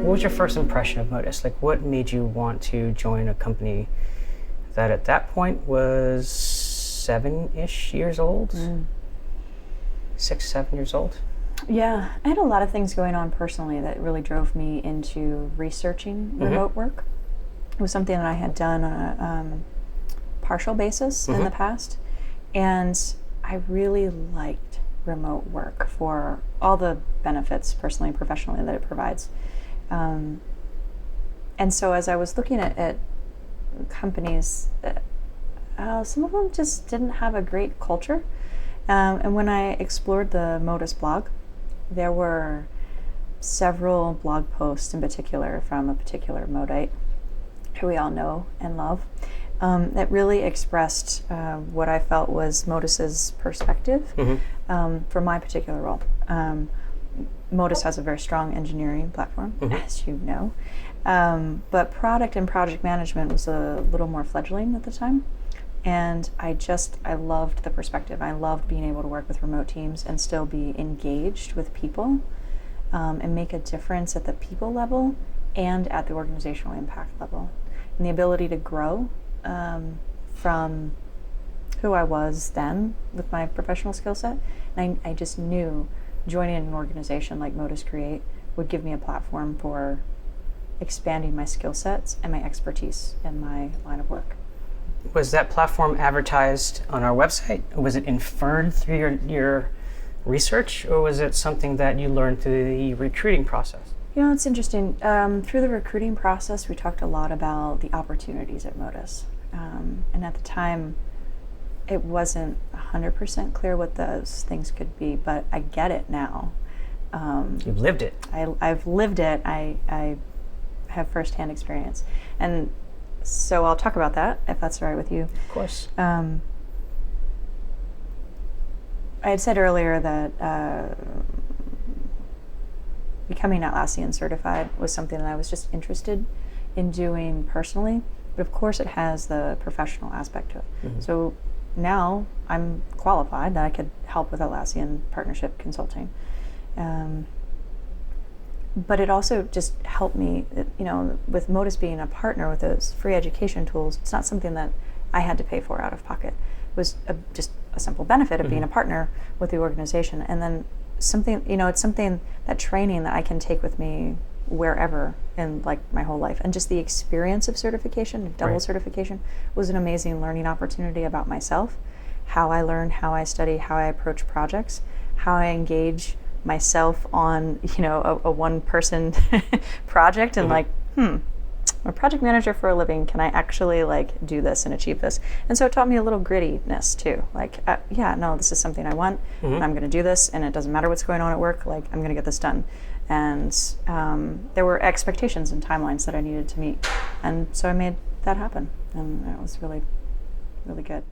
What was your first impression of Modus? Like, what made you want to join a company that at that point was 7-ish years old? 6, 7 years old? Yeah, I had a lot of things going on personally that really drove me into researching remote work. It was something that I had done on a partial basis in the past, and I really liked remote work for all the benefits, personally and professionally, that it provides. And so as I was looking at companies, some of them just didn't have a great culture. And when I explored the Modus blog, there were several blog posts in particular from a particular Modite who we all know and love, that really expressed what I felt was Modus's perspective for my particular role. Modus has a very strong engineering platform, as you know, but product and project management was a little more fledgling at the time. And I loved the perspective. I loved being able to work with remote teams and still be engaged with people and make a difference at the people level and at the organizational impact level. And the ability to grow from who I was then with my professional skill set. And I just knew joining an organization like Modus Create would give me a platform for expanding my skill sets and my expertise in my line of work. Was that platform advertised on our website? Was it inferred through your research, or was it something that you learned through the recruiting process? You know, it's interesting. Through the recruiting process, we talked a lot about the opportunities at Modus. And at the time, it wasn't 100% clear what those things could be, but I get it now. You've lived it. I've lived it. I have firsthand experience. And so I'll talk about that, if that's all right with you. Of course. I had said earlier that becoming Atlassian certified was something that I was just interested in doing personally, but of course it has the professional aspect to it. So now I'm qualified that I could help with Atlassian partnership consulting. But it also just helped me, with Modus being a partner with those free education tools, it's not something that I had to pay for out of pocket. It was just a simple benefit of being a partner with the organization. And then it's something, that training that I can take with me wherever in like my whole life. And just the experience of certification, double certification, was an amazing learning opportunity about myself, how I learn, how I study, how I approach projects, how I engage myself on a one-person project and I'm a project manager for a living. Can I actually do this and achieve this? And so it taught me a little grittiness too. This is something I want, and I'm going to do this, and it doesn't matter what's going on at work. I'm going to get this done. And there were expectations and timelines that I needed to meet, and so I made that happen, and it was really, really good.